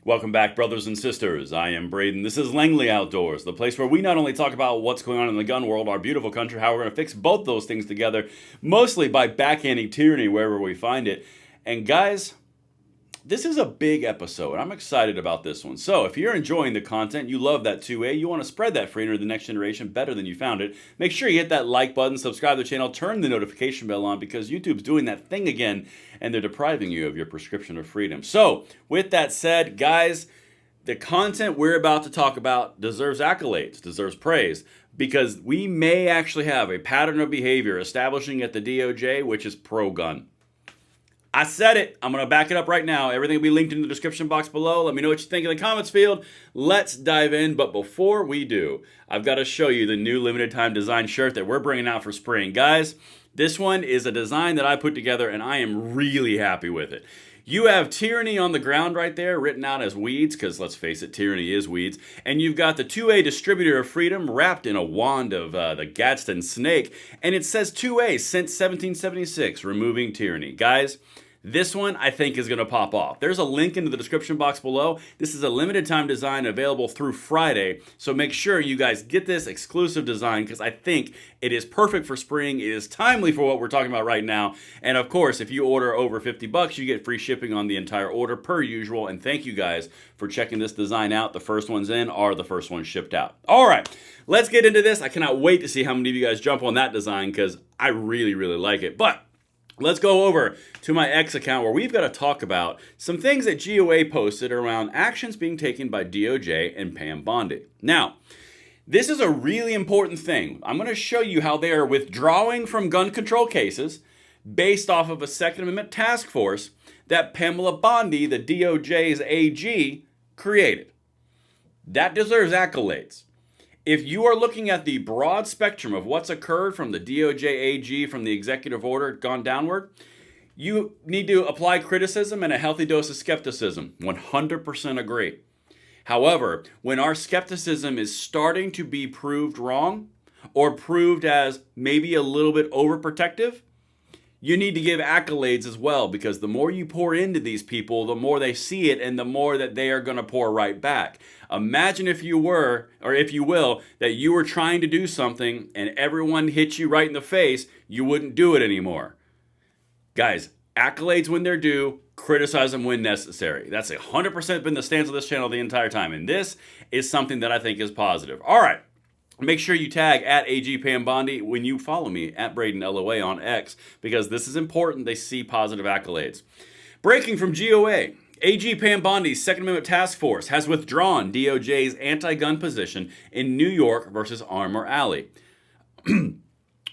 Welcome back, brothers and sisters. I am Braden. This is Langley Outdoors, the place where we not only talk about what's going on in the gun world, our beautiful country, how we're going to fix both those things together, mostly by backhanding tyranny wherever we find it. And guys, this is a big episode. I'm excited about this one. So if you're enjoying the content, you love that 2A, you want to spread that freedom to the next generation better than you found it, make sure you hit that like button, subscribe to the channel, turn the notification bell on because YouTube's doing that thing again and they're depriving you of your prescription of freedom. So with that said, guys, the content we're about to talk about deserves accolades, deserves praise, because we may actually have a pattern of behavior establishing at the DOJ, which is pro-gun. I said it. I'm going to back it up right now. Everything will be linked in the description box below. Let me know what you think in the comments field. Let's dive in. But before we do, I've got to show you the new limited time design shirt that we're bringing out for spring. Guys, this one is a design that I put together and I am really happy with it. You have tyranny on the ground right there, written out as weeds, because let's face it, tyranny is weeds. And you've got the 2A distributor of freedom wrapped in a wand of the Gadsden snake. And it says 2A since 1776, removing tyranny. Guys, this one I think is going to pop off. There's a link in the description box below. This is a limited time design available through Friday. So make sure you guys get this exclusive design because I think it is perfect for spring. It is timely for what we're talking about right now. And of course, if you order over 50 bucks, you get free shipping on the entire order per usual. And thank you guys for checking this design out. The first ones in are the first ones shipped out. All right, let's get into this. I cannot wait to see how many of you guys jump on that design because I really, really like it. But let's go over to my X account where we've got to talk about some things that GOA posted around actions being taken by DOJ and Pam Bondi. Now, this is a really important thing. I'm going to show you how they are withdrawing from gun control cases based off of a Second Amendment task force that Pamela Bondi, the DOJ's AG, created. That deserves accolades. If you are looking at the broad spectrum of what's occurred from the DOJ AG, from the executive order gone downward, you need to apply criticism and a healthy dose of skepticism. 100% agree. However, when our skepticism is starting to be proved wrong or proved as maybe a little bit overprotective, you need to give accolades as well, because the more you pour into these people, the more they see it and the more that they are going to pour right back. Imagine if you were, or if you will, that you were trying to do something and everyone hit you right in the face, you wouldn't do it anymore. Guys, accolades when they're due, criticize them when necessary. That's 100% been the stance of this channel the entire time, and this is something that I think is positive. All right. Make sure you tag at AG Pam Bondi when you follow me at Braden LOA on X, because this is important. They see positive accolades. Breaking from GOA, AG Pam Bondi's Second Amendment Task Force has withdrawn DOJ's anti-gun position in New York versus Armour Alley.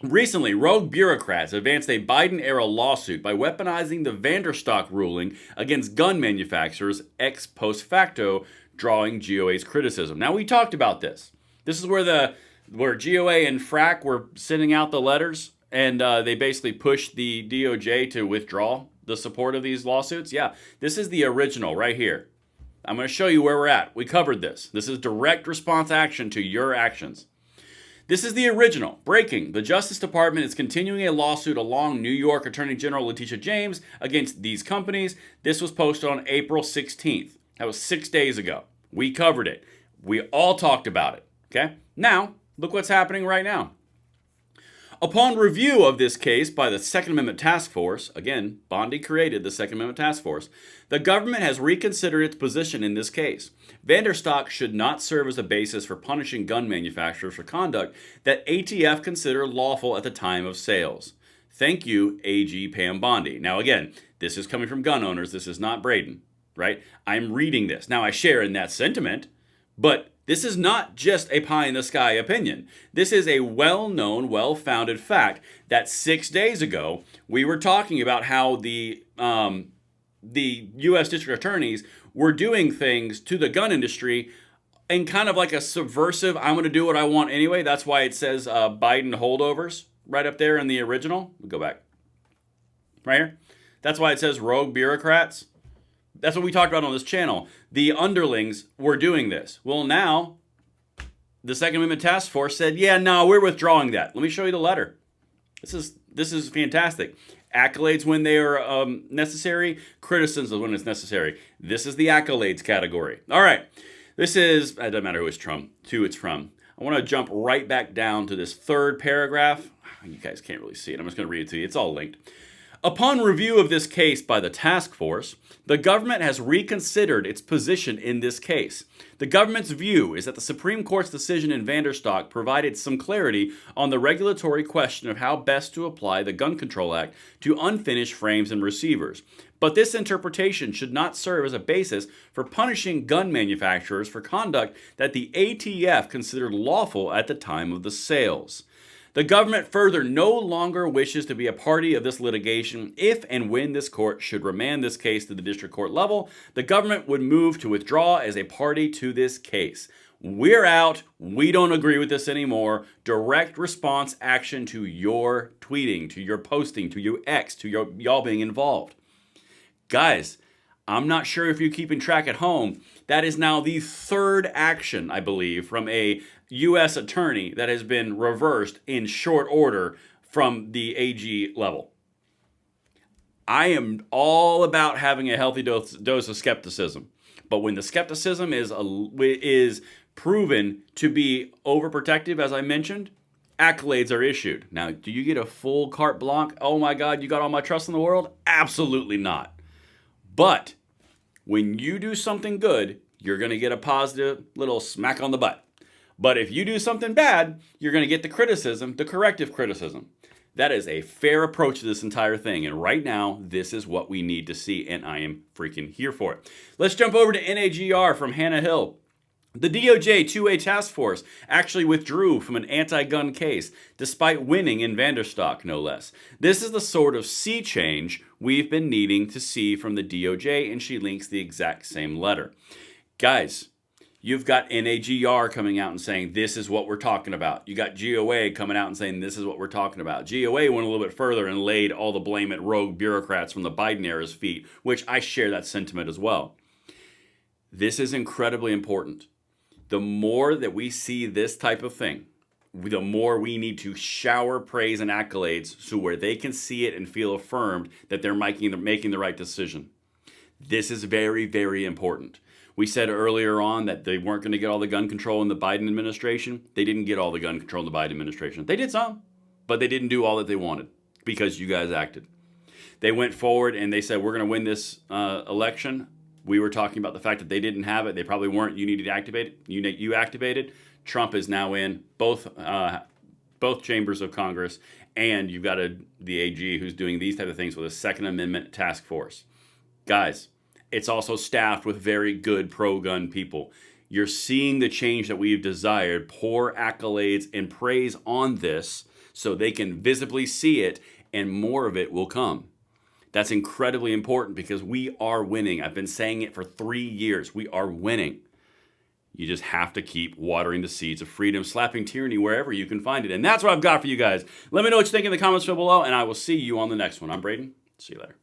Recently, rogue bureaucrats advanced a Biden-era lawsuit by weaponizing the Vanderstock ruling against gun manufacturers ex post facto, drawing GOA's criticism. Now, we talked about this. This is where GOA and FRAC were sending out the letters, and they basically pushed the DOJ to withdraw the support of these lawsuits. Yeah, this is the original right here. I'm going to show you where we're at. We covered this. This is direct response action to your actions. This is the original. Breaking. The Justice Department is continuing a lawsuit along New York Attorney General Letitia James against these companies. This was posted on April 16th. That was 6 days ago. We covered it. We all talked about it. Okay, now look what's happening right now. Upon review of this case by the Second Amendment Task Force, again, Bondi created the Second Amendment Task Force, the government has reconsidered its position in this case. Vanderstock should not serve as a basis for punishing gun manufacturers for conduct that ATF considered lawful at the time of sales. Thank you, AG Pam Bondi. Now again, this is coming from gun owners. This is not Braden, right? I'm reading this. Now I share in that sentiment, but this is not just a pie-in-the-sky opinion. This is a well-known, well-founded fact that 6 days ago, we were talking about how the U.S. district attorneys were doing things to the gun industry in kind of like a subversive, I'm going to do what I want anyway. That's why it says Biden holdovers right up there in the original. We'll go back. Right here. That's why it says rogue bureaucrats. That's what we talked about on this channel. The underlings were doing this. Well, now, the Second Amendment Task Force said, yeah, no, we're withdrawing that. Let me show you the letter. This is fantastic. Accolades when they are necessary, criticism when it's necessary. This is the accolades category. All right. This is, it doesn't matter who it's from. I want to jump right back down to this third paragraph. You guys can't really see it. I'm just going to read it to you. It's all linked. Upon review of this case by the task force, the government has reconsidered its position in this case. The government's view is that the Supreme Court's decision in Vanderstock provided some clarity on the regulatory question of how best to apply the Gun Control Act to unfinished frames and receivers. But this interpretation should not serve as a basis for punishing gun manufacturers for conduct that the ATF considered lawful at the time of the sales. The government further no longer wishes to be a party of this litigation. If and when this court should remand this case to the district court level, the government would move to withdraw as a party to this case. We're out. We don't agree with this anymore. Direct response action to your tweeting, to your posting, to your X, to y'all being involved. Guys, I'm not sure if you're keeping track at home. That is now the third action, I believe, from a U.S. attorney that has been reversed in short order from the AG level. I am all about having a healthy dose of skepticism. But when the skepticism is proven to be overprotective, as I mentioned, accolades are issued. Now, do you get a full carte blanche? Oh my God, you got all my trust in the world? Absolutely not. But when you do something good, you're going to get a positive little smack on the butt. But if you do something bad, you're going to get the criticism, the corrective criticism. That is a fair approach to this entire thing. And right now, this is what we need to see, and I am freaking here for it. Let's jump over to NAGR from Hannah Hill. The DOJ 2A task force actually withdrew from an anti-gun case, despite winning in Vanderstock, no less. This is the sort of sea change we've been needing to see from the DOJ, and she links the exact same letter. Guys, you've got NAGR coming out and saying, this is what we're talking about. You got GOA coming out and saying, this is what we're talking about. GOA went a little bit further and laid all the blame at rogue bureaucrats from the Biden era's feet, which I share that sentiment as well. This is incredibly important. The more that we see this type of thing, the more we need to shower praise and accolades so where they can see it and feel affirmed that they're making the right decision. This is very, very important. We said earlier on that they weren't going to get all the gun control in the Biden administration. They didn't get all the gun control in the Biden administration. They did some, but they didn't do all that they wanted because you guys acted. They went forward and they said, we're going to win this election. We were talking about the fact that they didn't have it. They probably weren't. You needed to activate it. You activated. Trump is now in both chambers of Congress, and you've got the AG who's doing these type of things with a Second Amendment task force. Guys, it's also staffed with very good pro-gun people. You're seeing the change that we've desired. Pour accolades and praise on this so they can visibly see it, and more of it will come. That's incredibly important because we are winning. I've been saying it for 3 years. We are winning. You just have to keep watering the seeds of freedom, slapping tyranny wherever you can find it. And that's what I've got for you guys. Let me know what you think in the comments below, and I will see you on the next one. I'm Braden. See you later.